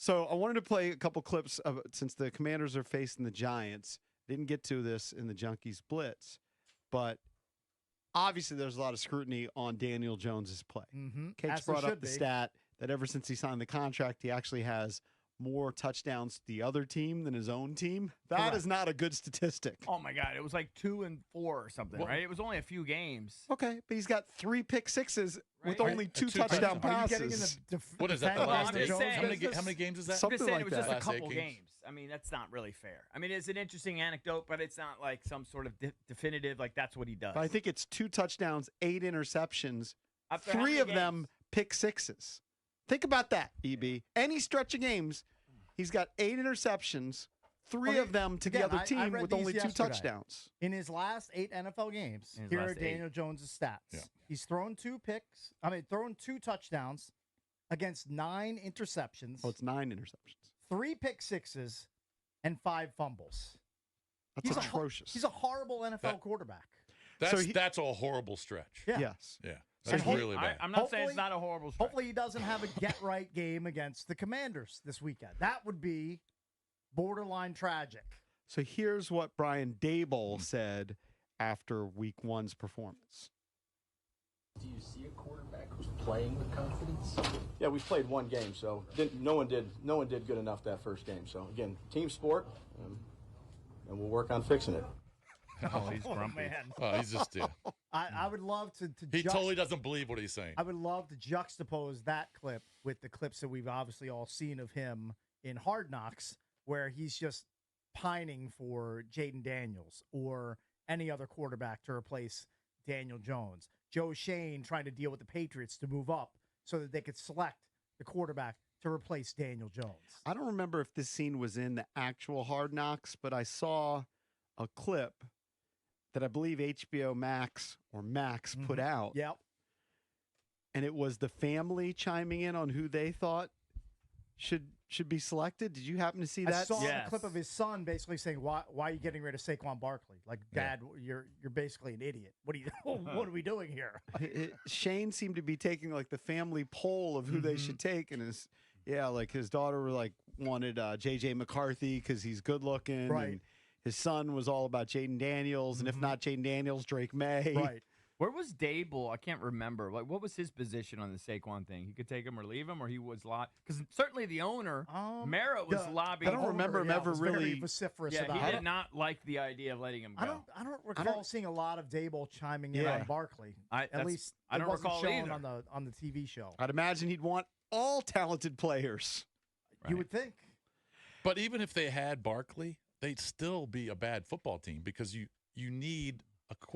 So I wanted to play a couple clips of since the Commanders are facing the Giants. Didn't get to this in the Junkies Blitz, but obviously there's a lot of scrutiny on Daniel Jones's play. Cake's brought up the stat that ever since he signed the contract, he actually has more touchdowns to the other team than his own team. That is not a good statistic. Oh, my God. It was like 2 and 4 or something, right? It was only a few games. Okay, but he's got 3 pick sixes with only 2 touchdown passes. What is that, the last 8? How many games is that? Something like it was just that. a couple games. I mean, that's not really fair. I mean, it's an interesting anecdote, but it's not like some sort of definitive, like that's what he does. But I think it's 2 touchdowns, 8 interceptions, After 3 of them pick sixes. Think about that, EB. Any stretch of games, he's got 8 interceptions, 3 of them to the other team with only 2 touchdowns. In his last 8 NFL games, here are Daniel Jones' stats. Yeah. He's thrown 2 touchdowns against 9 interceptions. Oh, it's 9 interceptions. 3 pick sixes and 5 fumbles. That's atrocious. He's a horrible NFL quarterback. That's a horrible stretch. Yeah. Yes. Yeah. That's really bad. I'm not saying it's not a horrible stretch. Hopefully he doesn't have a get-right game against the Commanders this weekend. That would be borderline tragic. So here's what Brian Daboll said after Week 1's performance. Do you see a quarterback who's playing with confidence? Yeah, we played 1 game, so no one did good enough that first game. So again, team sport, and we'll work on fixing it. Oh, he's grumpy. Man. Oh, he's just I would love to he totally doesn't believe what he's saying. I would love to juxtapose that clip with the clips that we've obviously all seen of him in Hard Knocks, where he's just pining for Jaden Daniels or any other quarterback to replace Daniel Jones. Joe Shane trying to deal with the Patriots to move up so that they could select the quarterback to replace Daniel Jones. I don't remember if this scene was in the actual Hard Knocks, but I saw a clip that I believe HBO Max put out. Yep. And it was the family chiming in on who they thought should be selected. Did you happen to see that? I saw the clip of his son basically saying, "Why are you getting rid of Saquon Barkley? Like, Dad, you're basically an idiot. What are we doing here?" Shane seemed to be taking like the family poll of who they should take, and his daughter wanted JJ McCarthy because he's good looking, right? And his son was all about Jaden Daniels, and if not Jaden Daniels, Drake May. Right. Where was Dable? I can't remember. Like, what was his position on the Saquon thing? He could take him or leave him, or he was because certainly the owner, Merritt, was lobbying. I don't remember him ever really vociferous about it. He did not like the idea of letting him go. I don't recall seeing a lot of Dable chiming in on Barkley. At least I don't recall shown either. on the TV show. I'd imagine he'd want all talented players. Right. You would think. But even if they had Barkley, they'd still be a bad football team because you need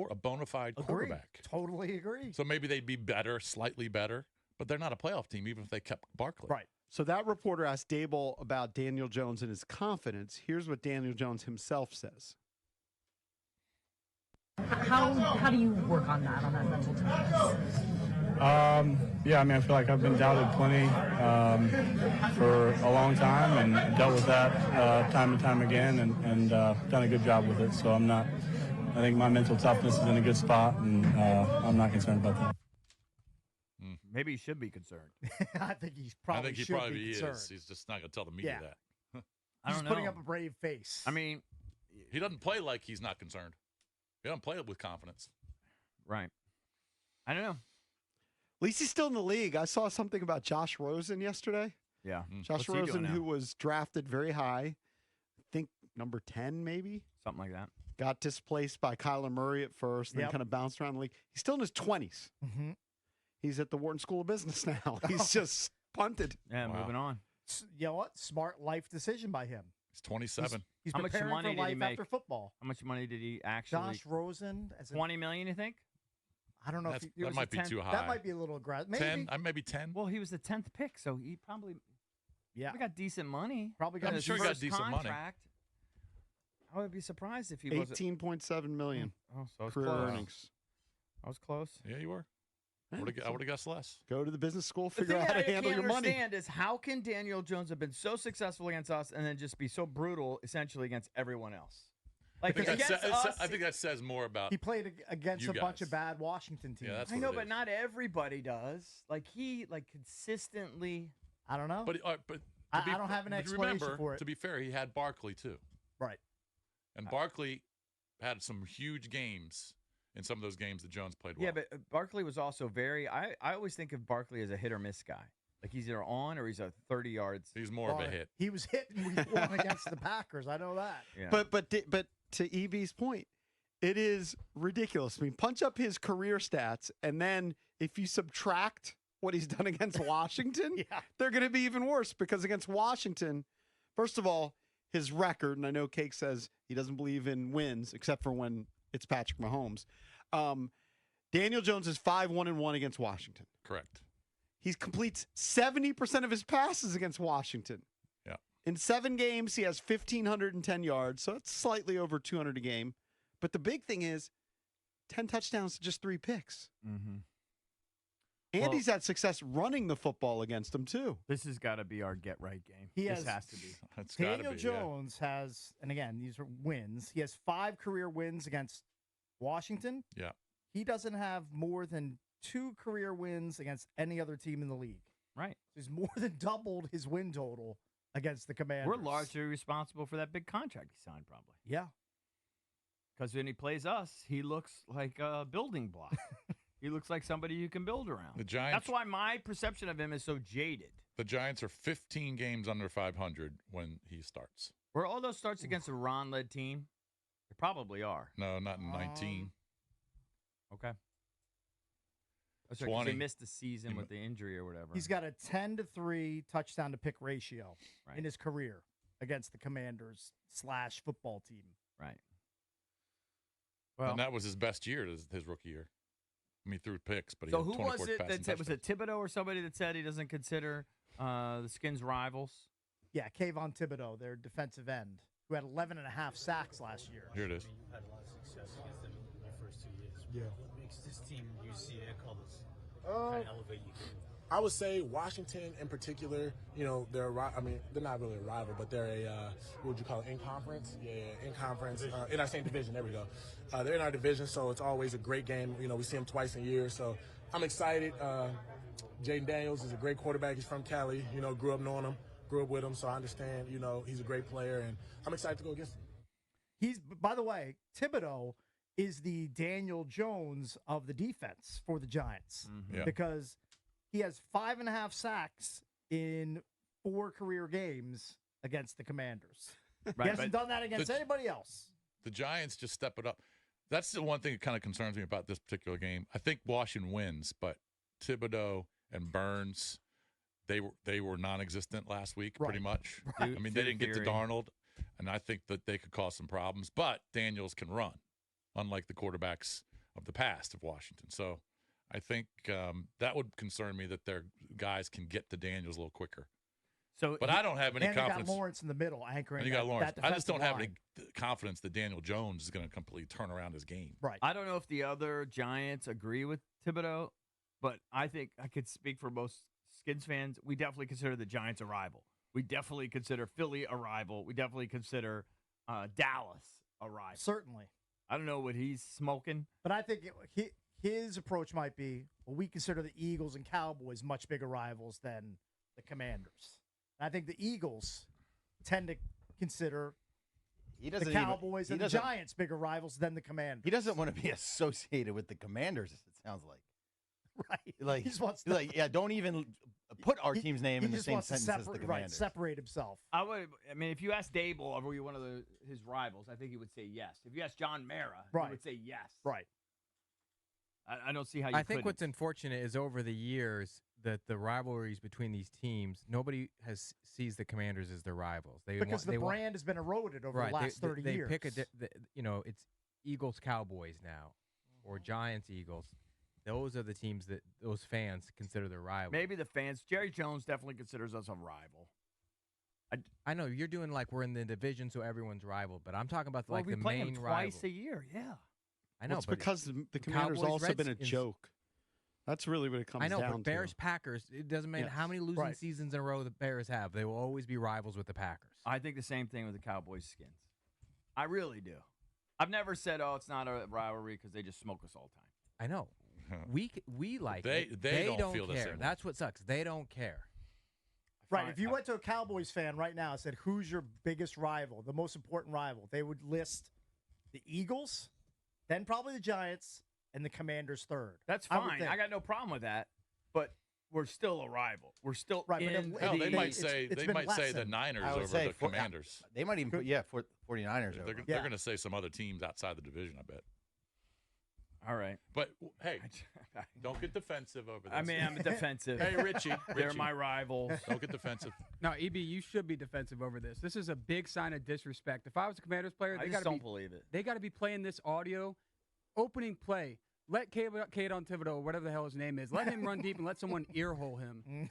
a bona fide quarterback. Totally agree. So maybe they'd be better, slightly better, but they're not a playoff team even if they kept Barkley. Right. So that reporter asked Dable about Daniel Jones and his confidence. Here's what Daniel Jones himself says. How do you work on that mental toughness? Yeah, I mean, I feel like I've been doubted plenty for a long time and dealt with that time and time again and done a good job with it. So I think my mental toughness is in a good spot, and I'm not concerned about that. Maybe he should be concerned. I think he probably is. He's just not going to tell the media that. He's putting up a brave face. I mean, he doesn't play like he's not concerned. He doesn't play it with confidence. Right. I don't know. At least he's still in the league. I saw something about Josh Rosen yesterday. Yeah. Josh Rosen, who was drafted very high, I think number 10 maybe. Something like that. Got displaced by Kyler Murray at first, then kind of bounced around the league. He's still in his 20s. Mm-hmm. He's at the Wharton School of Business now. He's just punted. Yeah, moving on. You know what? Smart life decision by him. He's 27. He's How much preparing money for did life he make after football. How much money did he actually? Josh Rosen, as $20 million, you think? I don't know if that might be too high. That might be a little aggressive. Maybe 10, maybe 10. Well, he was the 10th pick, so he probably got decent money. Probably got I'm his sure he got decent contract. money. I would be surprised if he wasn't. $18.7 million. Oh, so career earnings. I was close. Yeah, you were. I would have guessed less. Go to the business school, The figure thing out how that to handle your money. I can't understand is how can Daniel Jones have been so successful against us and then just be so brutal essentially against everyone else? Like I think that says more about he played against a bunch of bad Washington teams. Yeah, that's I know, but not everybody does. Like he consistently. I don't know. But I don't have an explanation remember, for it. To be fair, he had Barkley too. Right. And Barkley had some huge games in some of those games that Jones played well. Yeah, but Barkley was also I always think of Barkley as a hit or miss guy. Like he's either on or he's a 30 yards. He's more of a hit. He was hitting week 1 against the Packers. I know that. Yeah. But to EB's point, it is ridiculous. I mean, punch up his career stats, and then if you subtract what he's done against Washington, they're going to be even worse because against Washington, first of all, his record, and I know Cake says he doesn't believe in wins except for when it's Patrick Mahomes. Daniel Jones is 5-1-1 against Washington. Correct. He completes 70% of his passes against Washington. Yeah. In 7 games, he has 1,510 yards, so it's slightly over 200 a game. But the big thing is 10 touchdowns to just 3 picks. Mm-hmm. And he's had success running the football against him, too. This has got to be our get-right game. This has to be. It's gotta Daniel be, Jones has, and again, these are wins. He has 5 career wins against Washington. Yeah. He doesn't have more than 2 career wins against any other team in the league. Right. He's more than doubled his win total against the Commanders. We're largely responsible for that big contract he signed, probably. Yeah. Because when he plays us, he looks like a building block. He looks like somebody you can build around. The Giants. That's why my perception of him is so jaded. The Giants are 15 games under 500 when he starts. Were all those starts against a Ron-led team? They probably are. No, not in 19. Okay. That's right, 'cause they missed the season with the injury or whatever. He's got a 10-3 touchdown to pick ratio Right. in his career against the Commanders / football team. Right. Well, Well, and that was his best year, his rookie year. I mean, he threw picks, but he so had who 24 was it passing that said, was touchdowns. it Thibodeau or somebody that said he doesn't consider the Skins rivals? Yeah, Kayvon Thibodeau, their defensive end, who had 11.5 sacks last year. Here it is. You've had a lot of success against them in your first 2 years. What makes this team you see their colors kind of elevate you too? I would say Washington in particular, you know, they're not really a rival, but they're a, what would you call it, in conference? Yeah, in conference, in our same division, there we go. They're in our division, so it's always a great game. You know, we see them twice a year, so I'm excited. Jaden Daniels is a great quarterback. He's from Cali, you know, grew up knowing him, grew up with him, so I understand, you know, he's a great player, and I'm excited to go against him. By the way, Thibodeau is the Daniel Jones of the defense for the Giants because he has 5.5 sacks in 4 career games against the Commanders. Right, he hasn't done that against anybody else. The Giants just step it up. That's the one thing that kind of concerns me about this particular game. I think Washington wins, but Thibodeau and Burns, they were non-existent last week pretty much. I mean, they didn't get to Darnold, and I think that they could cause some problems. But Daniels can run, unlike the quarterbacks of the past of Washington. So I think that would concern me that their guys can get to Daniels a little quicker. But I don't have any confidence. And you got Lawrence in the middle anchoring. And you got Lawrence. That I just don't have defensive any confidence that Daniel Jones is going to completely turn around his game. Right. I don't know if the other Giants agree with Thibodeau, but I think I could speak for most Skins fans. We definitely consider the Giants a rival. We definitely consider Philly a rival. We definitely consider Dallas a rival. Certainly. I don't know what he's smoking. But I think his approach might be, well, we consider the Eagles and Cowboys much bigger rivals than the Commanders. And I think the Eagles tend to consider the Cowboys and the Giants bigger rivals than the Commanders. He doesn't want to be associated with the Commanders, it sounds like. Right. Like, he just wants don't even put our team's name in the same sentence as the Commanders. Right, separate himself. I mean, if you ask Dable, are we one of his rivals? I think he would say yes. If you ask John Mara, he would say yes. Right. I don't see how you. I think what's unfortunate is over the years that the rivalries between these teams, nobody sees the Commanders as their rivals. Because the brand has been eroded over the last 30 years. They pick it's Eagles Cowboys now, or Giants Eagles. Those are the teams that those fans consider their rivals. Maybe the fans. Jerry Jones definitely considers us a rival. I know you're doing like we're in the division, so everyone's rival, but I'm talking about like we the play main him rival. twice a year. Yeah. I know, it's but because the Commanders Cowboys, also been a Redskins, joke. That's really what it comes down to. I know, but Bears, Packers, it doesn't matter how many losing seasons in a row the Bears have. They will always be rivals with the Packers. I think the same thing with the Cowboys Skins. I really do. I've never said, oh, it's not a rivalry because they just smoke us all the time. I know. We like they it. They don't feel the care. same way. That's what sucks. They don't care. Right. If you went to a Cowboys fan right now and said, who's your biggest rival, the most important rival, they would list the Eagles, then probably the Giants, and the Commanders third. That's fine. I got no problem with that. But we're still a rival. We're still in hell, they might say lessened. the Niners over the Commanders. They might even put 49ers over. They're going to say some other teams outside the division, I bet. All right. But, hey, don't get defensive over this. I mean, I'm defensive. Hey, Richie. They're my rivals. Don't get defensive. No, EB, you should be defensive over this. This is a big sign of disrespect. If I was a Commanders player, I just don't believe it. They got to be playing this audio. Opening play. Let Kayvon Thibodeau, whatever the hell his name is, let him run deep and let someone earhole him.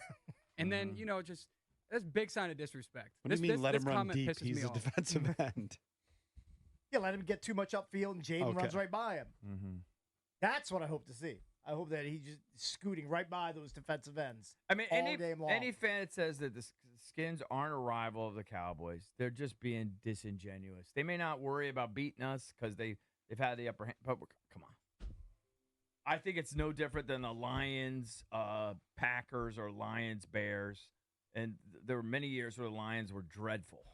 And then, just that's a big sign of disrespect. What do you mean let him run deep? He's a defensive end. Yeah, let him get too much upfield and Jaden runs right by him. Mm-hmm. That's what I hope to see. I hope that he's just scooting right by those defensive ends. I mean, all game long. Any fan that says that the Skins aren't a rival of the Cowboys, they're just being disingenuous. They may not worry about beating us because they've had the upper hand, but come on. I think it's no different than the Lions, Packers, or Lions, Bears. And there were many years where the Lions were dreadful.